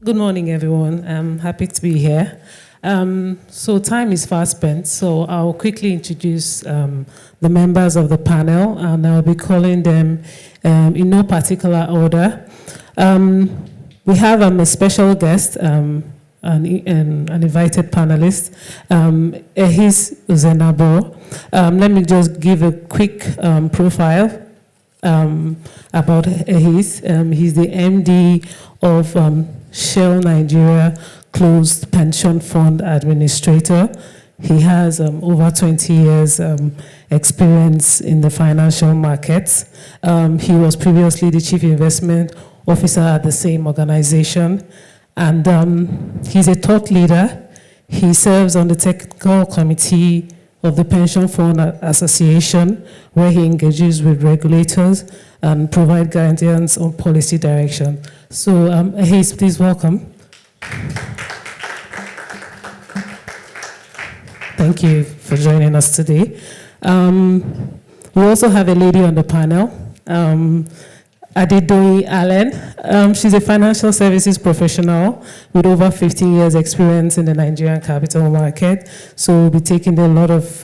Good morning, everyone. I'm happy to be here. So time is fast spent, so I'll quickly introduce the members of the panel, and I'll be calling them in no particular order. We have a special guest, an invited panelist, Ehis Uzenabor. Let me just give a quick profile about Ehis. He's the MD of Shell Nigeria Closed Pension Fund Administrator. He has over 20 years experience in the financial markets. He was previously the Chief Investment Officer at the same organization. And he's a thought leader. He serves on the technical committee of the Pension Fund Association, where he engages with regulators and provide guidance on policy direction. So, Ehis, please welcome. Thank you for joining us today. We also have a lady on the panel, Adedoyin Allen. She's a financial services professional with over 15 years experience in the Nigerian capital market. So we'll be taking a lot of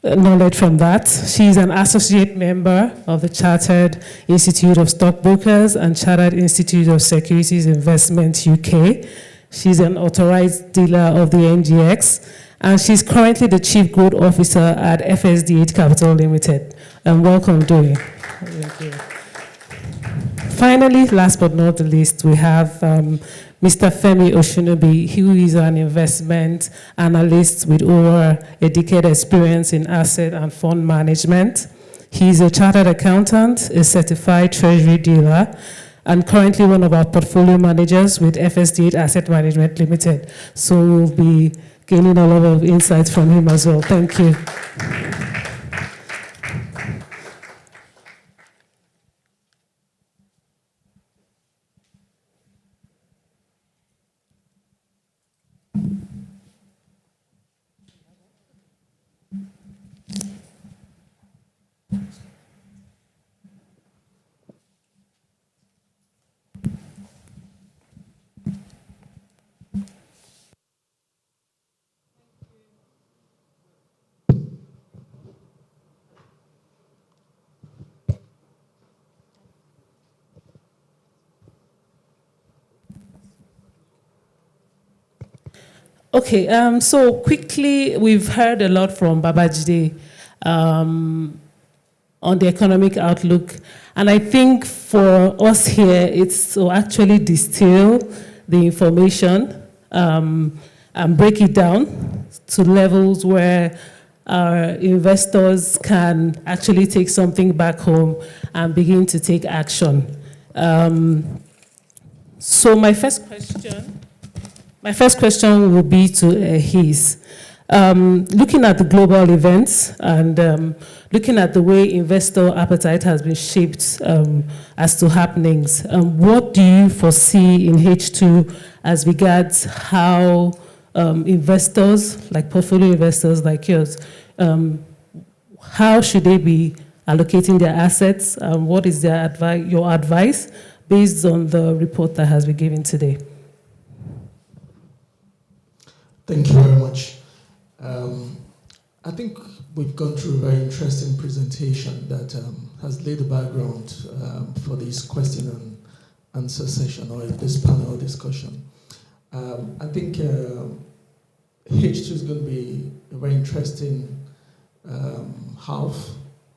knowledge from that. She's an associate member of the Chartered Institute of Stockbrokers and Chartered Institute of Securities Investment UK. She's an authorized dealer of the NGX, and she's currently the Chief Growth Officer at FSDH Capital Limited. And welcome, Doyin. Thank you. Finally, last but not the least, we have Mr. Femi Oshunobi, who is an investment analyst with over a decade experience in asset and fund management. He's a chartered accountant, a certified treasury dealer, and currently one of our portfolio managers with FSDH Asset Management Limited. So we'll be gaining a lot of insights from him as well. Thank you. Okay, so quickly, we've heard a lot from Babajide on the economic outlook. And I think for us here, it's to actually distill the information and break it down to levels where our investors can actually take something back home and begin to take action. So my first question will be to Ehis. Looking at the global events and looking at the way investor appetite has been shaped as to happenings, what do you foresee in H2 as regards how investors, like portfolio investors like yours, how should they be allocating their assets? What is your advice based on the report that has been given today? Thank you very much. I think we've gone through a very interesting presentation that has laid the background for this question and answer session or this panel discussion. I think H2 is going to be a very interesting half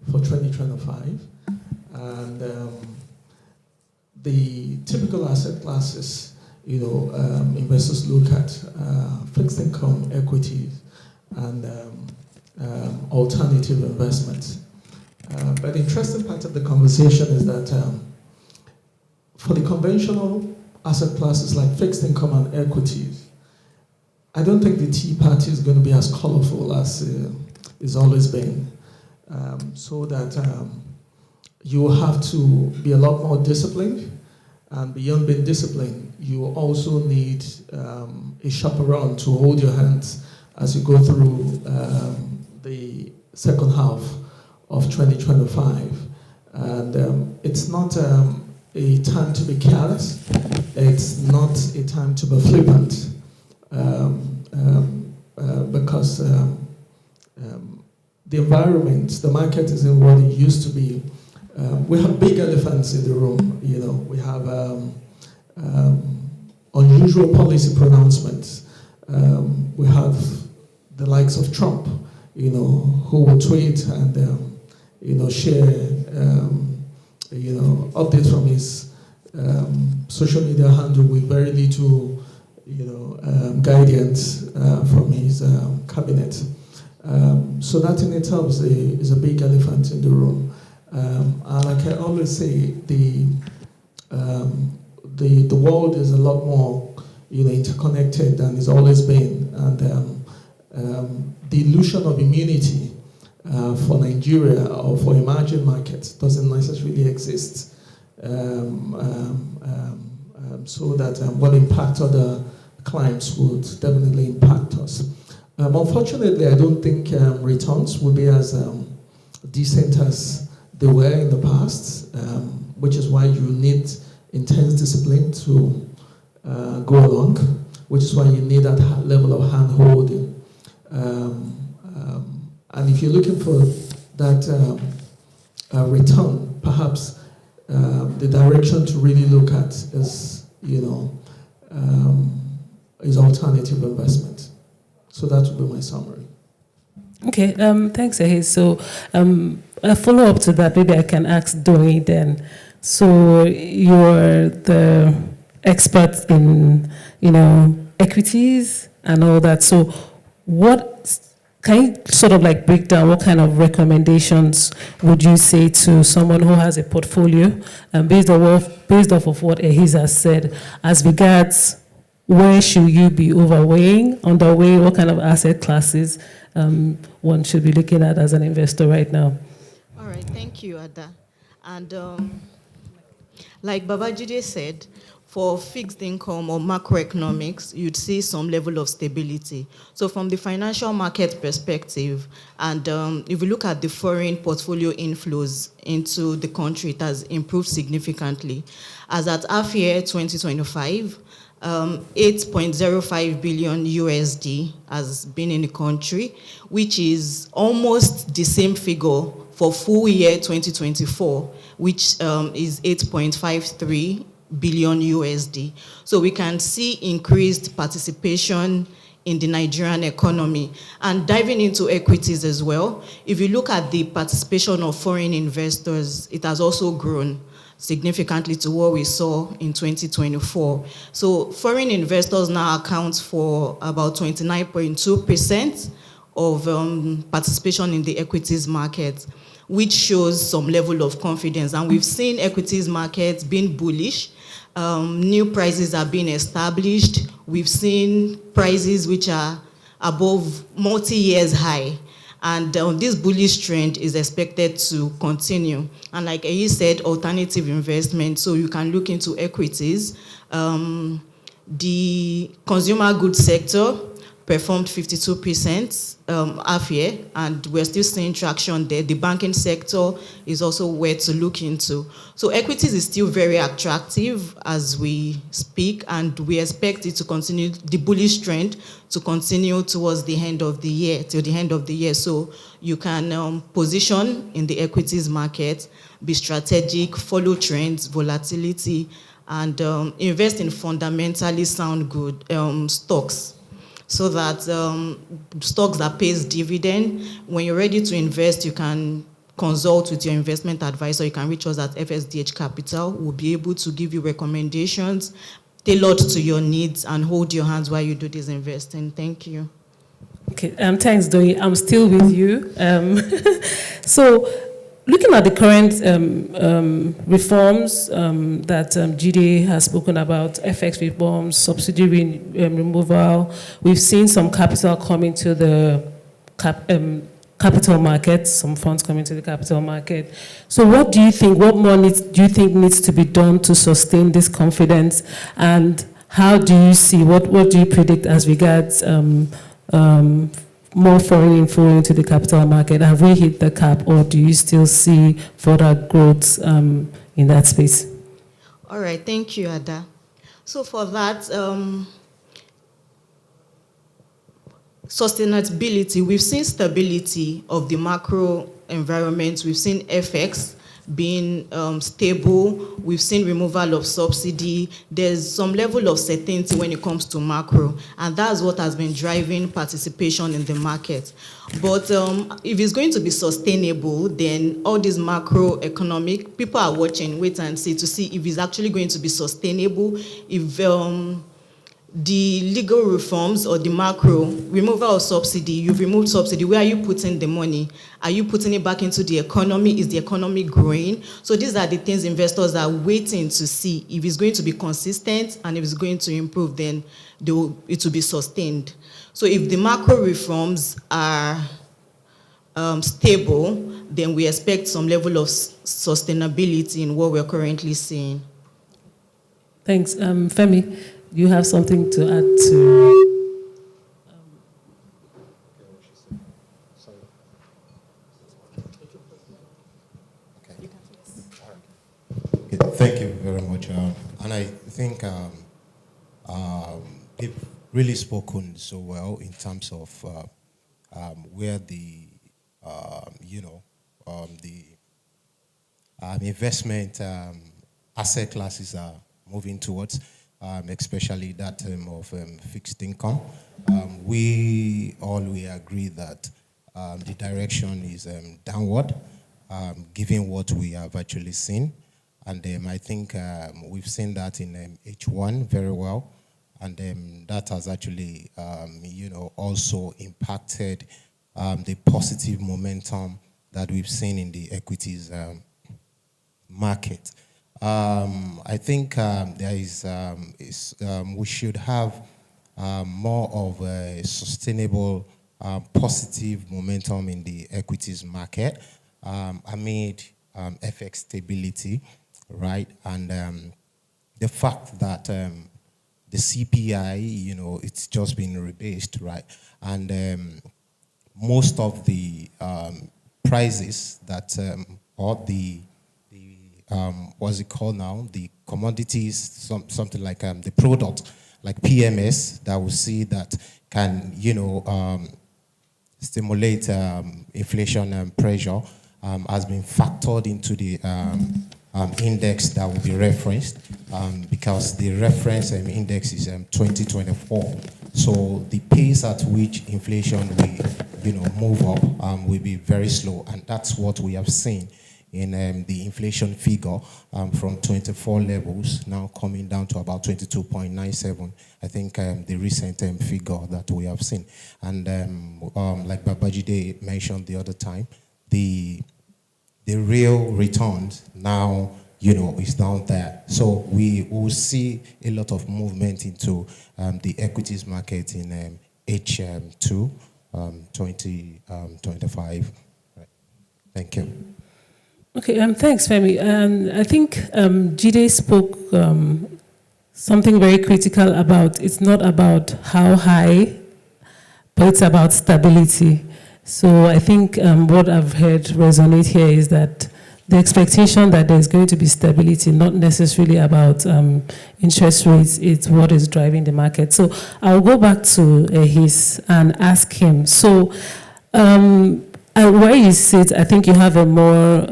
for 2025. And the typical asset classes, investors look at fixed income, equities, and alternative investments. But the interesting part of the conversation is that for the conventional asset classes like fixed income and equities, I don't think the Tea Party is going to be as colorful as it's always been. So that you will have to be a lot more disciplined. And beyond being disciplined, you also need a chaperone to hold your hands as you go through the second half of 2025. And it's not a time to be careless. It's not a time to be flippant, because the environment, the market isn't what it used to be. We have big elephants in the room. You know, we have unusual policy pronouncements. We have the likes of Trump, you know, who will tweet and you know, share you know, updates from his social media handle with very little, you know, guidance from his cabinet. So that in itself is a big elephant in the room. And like I always say, the world is a lot more, you know, interconnected than it's always been, and the illusion of immunity for Nigeria or for emerging markets doesn't necessarily exist. So that what impact other clients would definitely impact us. Unfortunately, I don't think returns will be as decent as they were in the past, which is why you need intense discipline to go along, which is why you need that level of hand-holding. And if you're looking for that return, perhaps the direction to really look at is, you know, is alternative investment. So that would be my summary. Okay, thanks, Ehis. So a follow-up to that, maybe I can ask Doi then. So you're the expert in, you know, equities and all that. So can you sort of like break down what kind of recommendations would you say to someone who has a portfolio, based off of what Ehis has said, as regards where should you be overweighing, underweight, what kind of asset classes one should be looking at as an investor right now? All right, thank you, Ada. And like Babajide said, for fixed income or macroeconomics, you'd see some level of stability. So from the financial market perspective, and if you look at the foreign portfolio inflows into the country, it has improved significantly. As at half year 2025, 8.05 billion USD has been in the country, which is almost the same figure for full year 2024, which is 8.53 billion USD. So we can see increased participation in the Nigerian economy. And diving into equities as well, if you look at the participation of foreign investors, it has also grown significantly to what we saw in 2024. So foreign investors now account for about 29.2% of participation in the equities market, which shows some level of confidence. And we've seen equities markets being bullish. New prices are being established. We've seen prices which are above multi-years high. And this bullish trend is expected to continue. And like he said, alternative investment, so you can look into equities. The consumer goods sector performed 52% half year, and we're still seeing traction there. The banking sector is also where to look into. So equities is still very attractive as we speak, and we expect it to continue, the bullish trend to continue towards the end of the year, till the end of the year. So you can position in the equities market, be strategic, follow trends, volatility, and invest in fundamentally sound good stocks. So that stocks that pays dividend, when you're ready to invest, you can consult with your investment advisor. You can reach us at FSDH Capital. We'll be able to give you recommendations tailored to your needs and hold your hands while you do this investing. Thank you. Okay, thanks, Doi. I'm still with you. So, looking at the current reforms that GD has spoken about, FX reforms, subsidy removal, we've seen some capital coming to the capital market, some funds coming to the capital market. So what do you think, what more do you think needs to be done to sustain this confidence? And how do you see, what do you predict as regards more foreign inflow into the capital market? Have we hit the cap, or do you still see further growth in that space? All right, thank you, Ada. So for that, sustainability, we've seen stability of the macro environment. We've seen FX being stable. We've seen removal of subsidy. There's some level of certainty when it comes to macro, and that's what has been driving participation in the market. But if it's going to be sustainable, then all these macroeconomic, people are watching, wait and see to see if it's actually going to be sustainable, if the legal reforms or the macro, removal of subsidy, you've removed subsidy, where are you putting the money? Are you putting it back into the economy? Is the economy growing? So these are the things investors are waiting to see. If it's going to be consistent and if it's going to improve, then it will be sustained. So if the macro reforms are stable, then we expect some level of sustainability in what we're currently seeing. Thanks. Femi, you have something to add to? Okay, thank you very much. And I think they've really spoken so well in terms of where the, the investment asset classes are moving towards, especially that term of fixed income. We agree that the direction is downward, given what we have actually seen. And I think we've seen that in H1 very well. And that has actually, also impacted the positive momentum that we've seen in the equities market. I think we should have more of a sustainable, positive momentum in the equities market amid FX stability, right? And the fact that the CPI, it's just been rebased, right? And most of the prices that, or the what's it called now? The commodities, something like the product, like PMS, that we see that can, stimulate inflation pressure, has been factored into the index that will be referenced, because the reference index is 2024. So the pace at which inflation will, move up will be very slow, and that's what we have seen in the inflation figure from 24 levels, now coming down to about 22.97. I think the recent figure that we have seen. And like Babajide mentioned the other time, the real returns now, is down there. So we will see a lot of movement into the equities market in H2 2025. Right. Thank you. Okay, thanks, Femi. I think Jide spoke something very critical about, it's not about how high, but it's about stability. So I think what I've heard resonate here is that the expectation that there's going to be stability, not necessarily about interest rates, it's what is driving the market. So I'll go back to Ehis and ask him. So where you sit, I think you have a more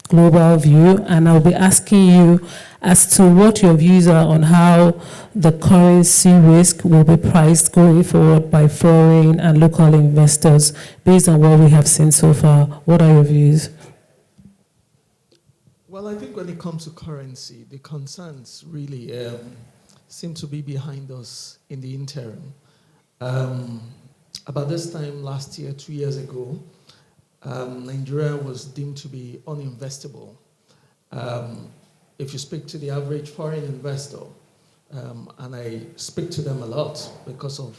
global view, and I'll be asking you as to what your views are on how the currency risk will be priced going forward by foreign and local investors based on what we have seen so far. What are your views? Well, I think when it comes to currency, the concerns really seem to be behind us in the interim. About this time last year, 2 years ago, Nigeria was deemed to be uninvestable. If you speak to the average foreign investor, and I speak to them a lot because of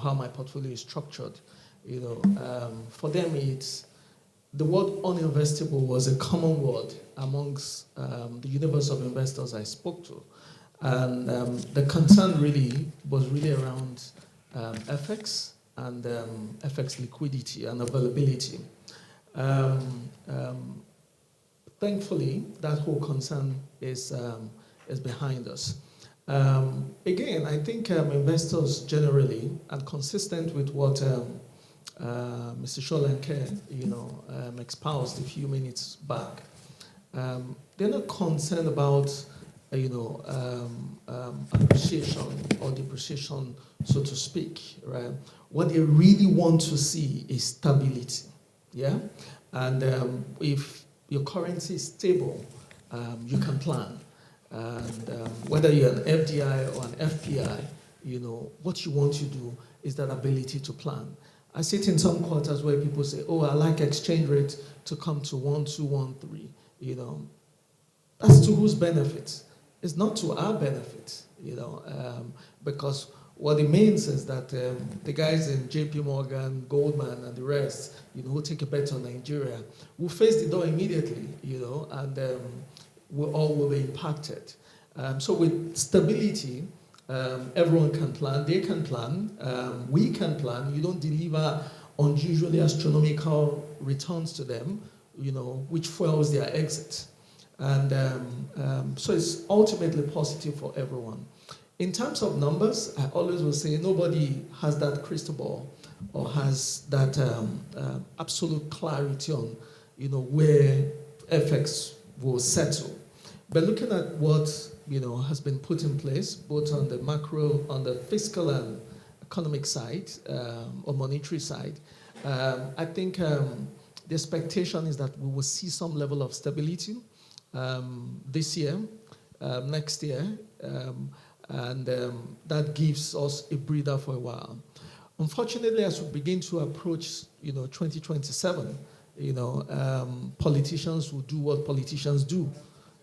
how my portfolio is structured, for them it's the word uninvestable was a common word amongst the universe of investors I spoke to, and the concern really was around FX and FX liquidity and availability. Thankfully, that whole concern is is behind us. Again, I think investors generally, and consistent with what Mr. Sholanke, espoused a few minutes back, they're not concerned about, appreciation or depreciation, so to speak, right? What they really want to see is stability, yeah? And if your currency is stable, you can plan. And whether you're an FDI or an FPI, what you want to do is that ability to plan. I sit in some quarters where people say, oh, I like exchange rate to come to 1.213. That's to whose benefit? It's not to our benefit, because what it means is that the guys in JP Morgan, Goldman, and the rest, who take a bet on Nigeria, will face the door immediately, and we all will be impacted. So with stability, everyone can plan, they can plan, we can plan. You don't deliver unusually astronomical returns to them, which fuels their exit. And so it's ultimately positive for everyone. In terms of numbers, I always will say nobody has that crystal ball or has that absolute clarity on, where FX will settle. But looking at what, has been put in place, both on the macro, on the fiscal and economic side, or monetary side, I think the expectation is that we will see some level of stability this year, next year, and that gives us a breather for a while. Unfortunately, as we begin to approach, 2027, politicians will do what politicians do,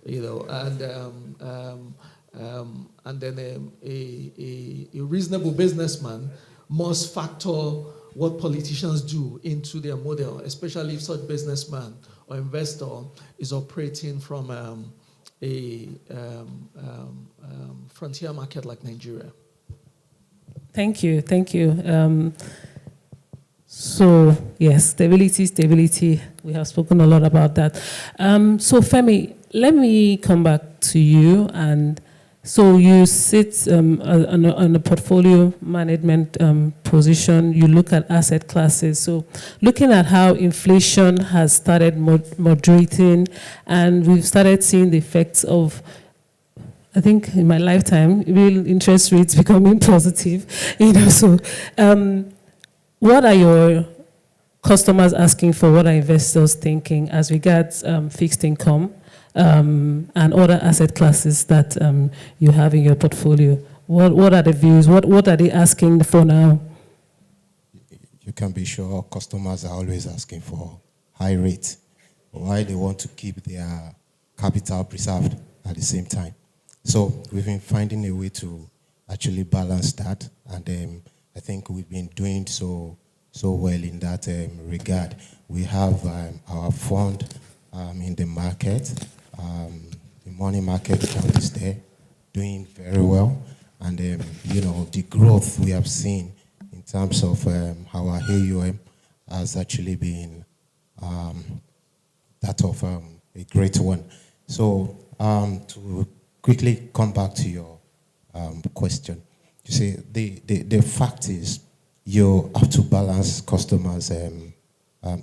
and then a reasonable businessman must factor what politicians do into their model, especially if such businessman or investor is operating from a frontier market like Nigeria. Thank you. So yes, stability. We have spoken a lot about that. So Femi, let me come back to you. And so you sit on a portfolio management position. You look at asset classes. So looking at how inflation has started moderating, and we've started seeing the effects of, I think in my lifetime, real interest rates becoming positive. So what are your customers asking for? What are investors thinking as regards fixed income and other asset classes that you have in your portfolio? What are the views? What are they asking for now? You can be sure customers are always asking for high rates. Why they want to keep their capital preserved at the same time. So we've been finding a way to actually balance that, and I think we've been doing so well in that regard. We have our fund in the market. The money market account is there, doing very well. And, the growth we have seen in terms of our AUM has actually been that of a great one. So to quickly come back to your question, you see, the fact is you have to balance customers'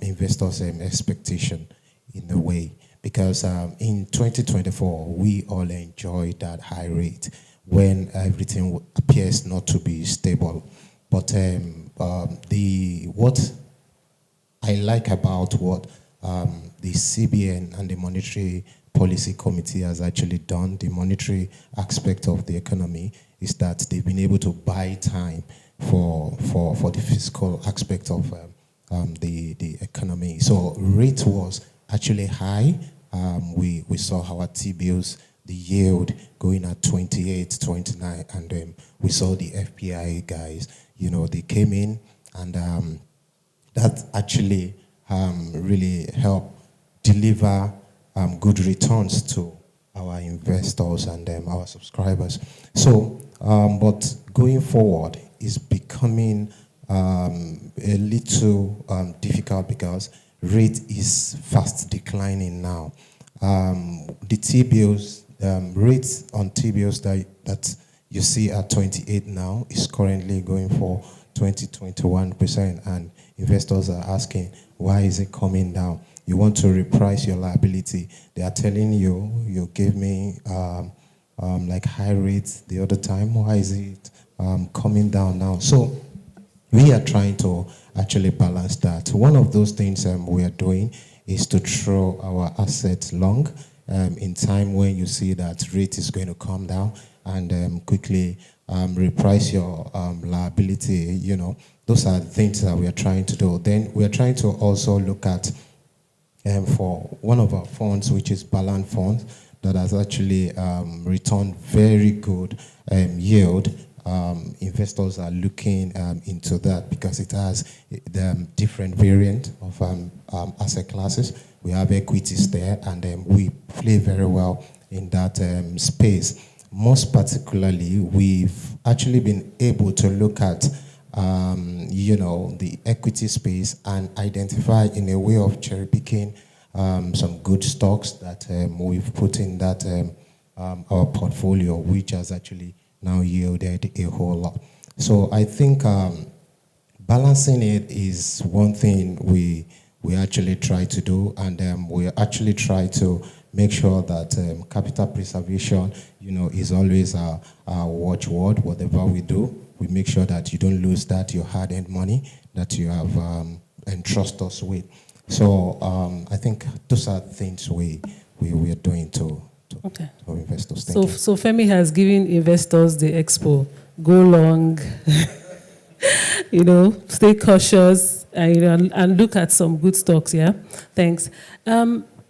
investors' expectation in a way. Because in 2024, we all enjoyed that high rate when everything appears not to be stable. But what I like about what the CBN and the Monetary Policy Committee has actually done, the monetary aspect of the economy, is that they've been able to buy time for the fiscal aspect of the economy. So rate was actually high. We saw our T-bills, the yield going at 28, 29, and we saw the FPI guys, they came in, and that actually really helped deliver good returns to our investors and our subscribers. So, but going forward is becoming a little difficult because rate is fast declining now. The T-bills rates on T-bills that you see at 28 now is currently going for 20-21%, and investors are asking, why is it coming down? You want to reprice your liability. They are telling you, you gave me like high rates the other time. Why is it coming down now? So we are trying to actually balance that. One of those things we are doing is to throw our assets long in time when you see that rate is going to come down, and quickly reprice your liability. You know, those are the things that we are trying to do. Then we are trying to also look at for one of our funds, which is Balance Fund, that has actually returned very good yield. Investors are looking into that because it has the different variant of asset classes. We have equities there, and we play very well in that space. Most particularly, we've actually been able to look at the equity space and identify in a way of cherry picking some good stocks that we've put in that our portfolio, which has actually now yielded a whole lot. So I think balancing it is one thing we actually try to do, and we actually try to make sure that capital preservation, is always our watchword. Whatever we do, we make sure that you don't lose that your hard-earned money that you have entrusted us with. So I think those are things we are doing to investors. Thank you. So Femi has given investors the expo: go long, stay cautious, and look at some good stocks. Yeah, thanks.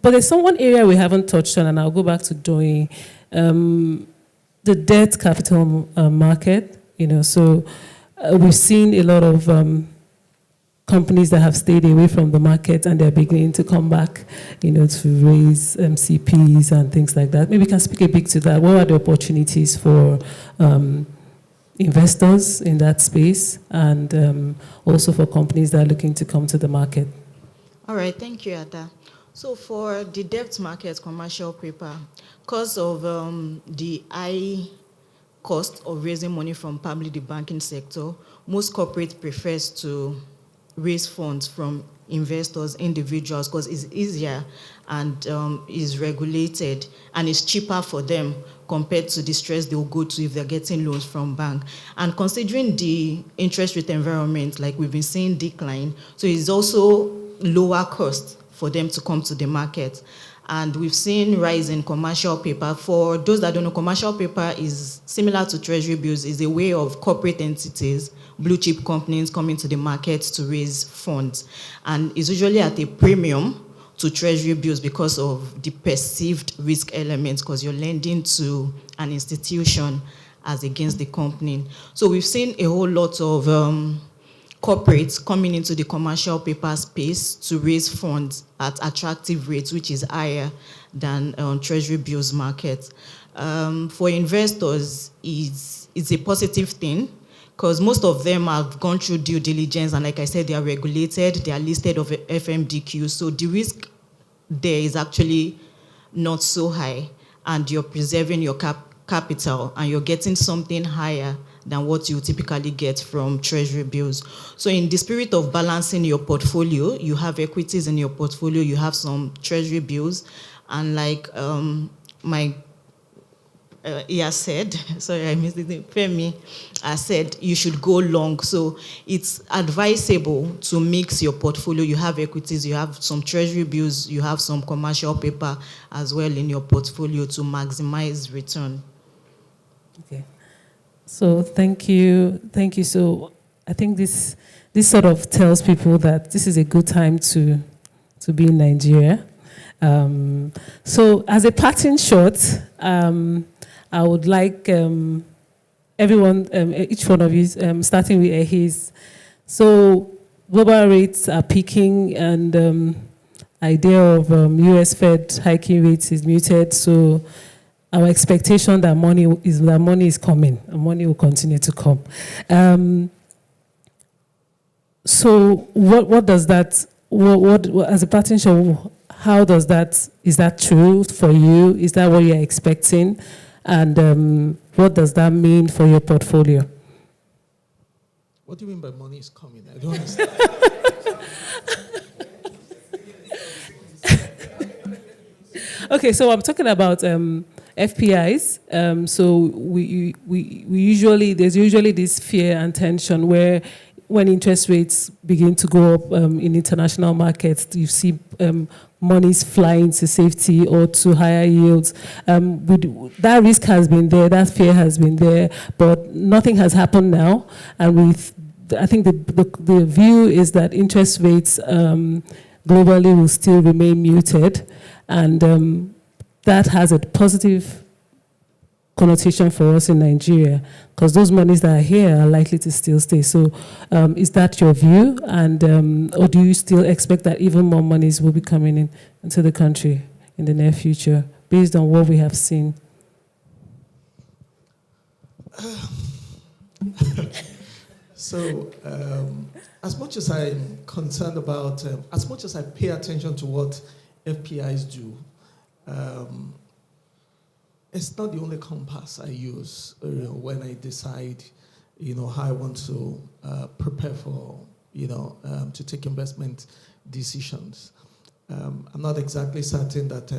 But there's one area we haven't touched on, and I'll go back to doing the debt capital market. So we've seen a lot of companies that have stayed away from the market, and they're beginning to come back, to raise CPs and things like that. Maybe you can speak a bit to that. What are the opportunities for investors in that space, and also for companies that are looking to come to the market? All right, thank you, Ada. So for the debt market, commercial paper, because of the high cost of raising money from probably the banking sector, most corporate prefers to raise funds from investors, individuals, because it's easier and is regulated, and it's cheaper for them compared to the stress they'll go to if they're getting loans from bank. And considering the interest rate environment, like we've been seeing decline, so it's also lower cost for them to come to the market. And we've seen rise in commercial paper. For those that don't know, commercial paper is similar to treasury bills, is a way of corporate entities, blue chip companies coming to the market to raise funds. And it's usually at a premium to treasury bills because of the perceived risk elements, because you're lending to an institution as against the company. So we've seen a whole lot of corporates coming into the commercial paper space to raise funds at attractive rates, which is higher than treasury bills market. For investors, it's a positive thing, because most of them have gone through due diligence, and like I said, they are regulated, they are listed of FMDQ, so the risk there is actually not so high, and you're preserving your capital, and you're getting something higher than what you typically get from treasury bills. So in the spirit of balancing your portfolio, you have equities in your portfolio, you have some treasury bills, and like he has said, sorry, I missed it, Femi has said, you should go long. So it's advisable to mix your portfolio. You have equities, you have some treasury bills, you have some commercial paper as well in your portfolio to maximize return. Okay. So thank you. So I think this sort of tells people that this is a good time to be in Nigeria. So as a parting shot, I would like everyone, each one of you, starting with Ehis. So global rates are peaking, and idea of US Fed hiking rates is muted. So our expectation that money is coming, and money will continue to come. So what does that? What as a parting shot? how does that, is that true for you? Is that what you're expecting? And what does that mean for your portfolio? What do you mean by money is coming? I don't understand. Okay, so I'm talking about FPIs. So we usually, there's usually this fear and tension where when interest rates begin to go up in international markets, you see monies flying to safety or to higher yields. That risk has been there, that fear has been there, but nothing has happened now. And I think the view is that interest rates globally will still remain muted, and that has a positive connotation for us in Nigeria, because those monies that are here are likely to still stay. So is that your view? And or do you still expect that even more monies will be coming into the country in the near future, based on what we have seen? So, as much as I'm concerned about, as much as I pay attention to what FPIs do, it's not the only compass I use when I decide, how I want to prepare for, to take investment decisions. I'm not exactly certain that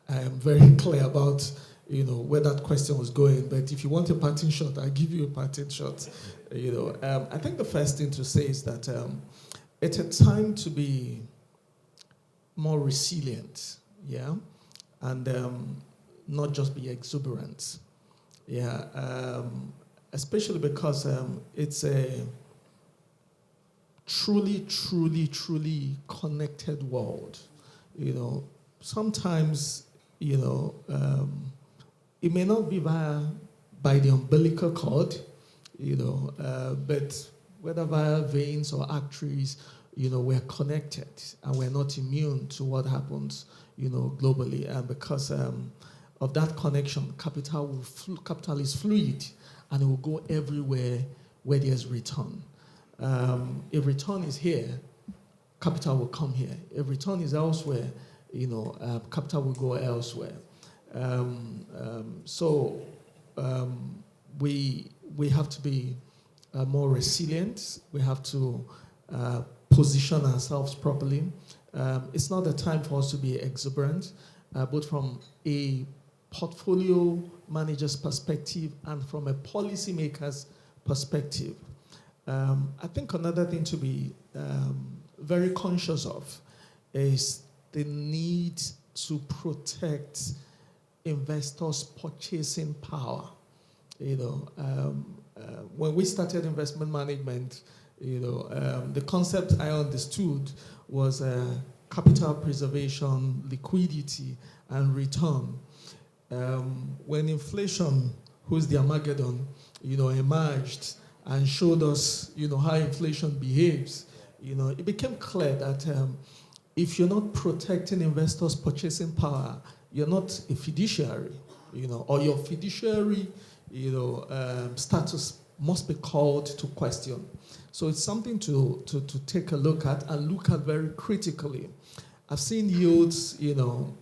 I am very clear about, where that question was going. But if you want a parting shot, I'll give you a parting shot. I think the first thing to say is that it's a time to be more resilient, yeah, and not just be exuberant, yeah, especially because it's a truly connected world. Sometimes, it may not be by the umbilical cord, but whether via veins or arteries, we're connected and we're not immune to what happens, globally. And because of that connection, capital is fluid and it will go everywhere where there's return. If return is here, capital will come here. If return is elsewhere, capital will go elsewhere. So we have to be more resilient. We have to position ourselves properly. It's not the time for us to be exuberant, both from a portfolio manager's perspective and from a policymaker's perspective. I think another thing to be very conscious of is the need to protect investors' purchasing power. When we started investment management, the concept I understood was capital preservation, liquidity, and return. When inflation, who's the Armageddon, emerged and showed us, how inflation behaves, it became clear that if you're not protecting investors' purchasing power, you're not a fiduciary, or your fiduciary, status must be called to question. So it's something to take a look at and look at very critically. I've seen yields,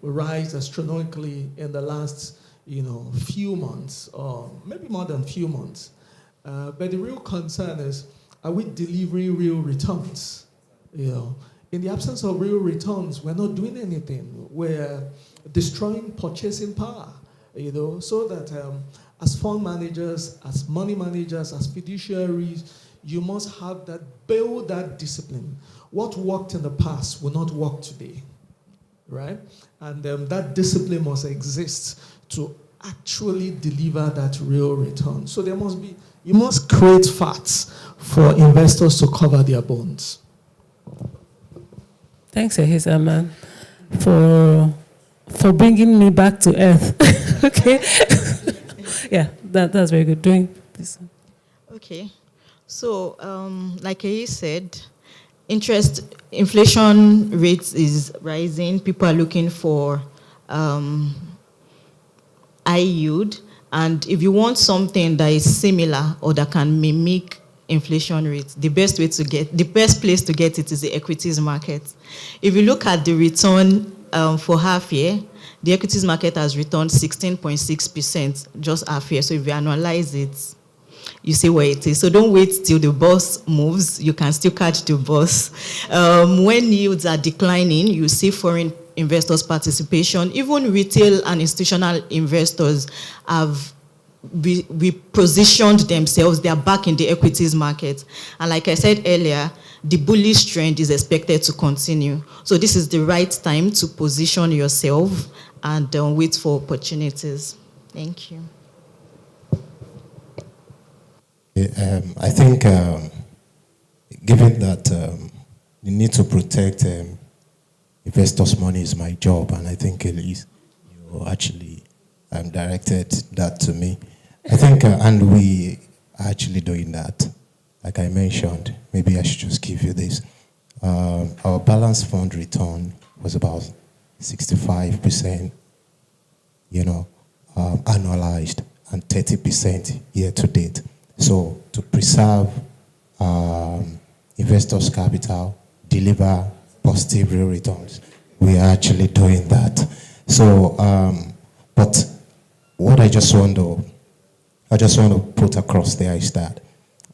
rise astronomically in the last, few months, or maybe more than few months. But the real concern is, are we delivering real returns? In the absence of real returns, we're not doing anything. We're destroying purchasing power, so that as fund managers, as money managers, as fiduciaries, you must build that discipline. What worked in the past will not work today, right? And that discipline must exist to actually deliver that real return. So you must create facts for investors to cover their bonds. Thanks, Ehis, for bringing me back to earth. Okay. Yeah, that's very good. Doing this. Okay. So, like Ehis said, inflation rates is rising. People are looking for high yield. And if you want something that is similar or that can mimic inflation rate. The best place to get it is the equities market. If you look at the return for half year, the equities market has returned 16.6% just half year. So if you analyze it, you see where it is. So don't wait till the bus moves. You can still catch the bus. When yields are declining, you see foreign investors' participation. Even retail and institutional investors have repositioned themselves. They are back in the equities market. And like I said earlier, the bullish trend is expected to continue. So this is the right time to position yourself and wait for opportunities. Thank you. I think, given that the need to protect investors' money is my job, and I think Elise, you actually directed that to me. I think, and we are actually doing that. Like I mentioned, maybe I should just give you this. Our balance fund return was about 65%, annualized, and 30% year to date. So to preserve investors' capital, deliver positive real returns, we are actually doing that. So, but what I just want to put across there is that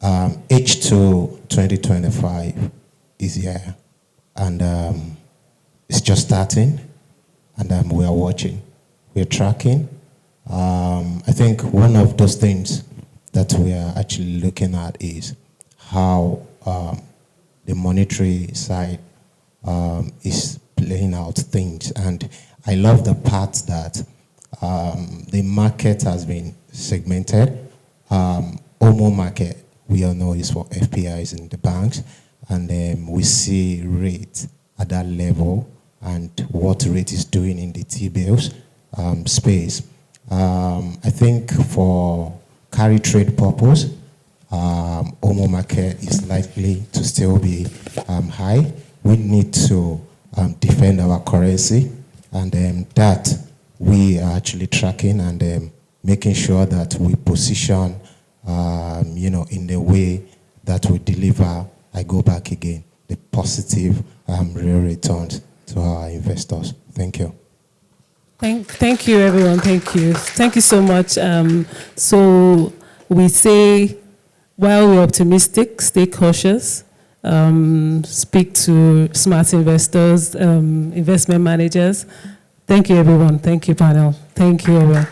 H2 2025 is here, and it's just starting, and we are watching, we are tracking. I think one of those things that we are actually looking at is how the monetary side is playing out things. And I love the part that the market has been segmented. OMO market, we all know, is for FPIs in the banks. And we see rate at that level and what rate is doing in the T-bills space. I think for carry trade purpose, OMO market is likely to still be high. We need to defend our currency, and that we are actually tracking and making sure that we position, in the way that we deliver, I go back again, the positive real returns to our investors. Thank you. Thank you, everyone. Thank you. Thank you so much. So we say, while we're optimistic, stay cautious. Speak to smart investors, investment managers. Thank you, everyone. Thank you, panel. Thank you, everyone.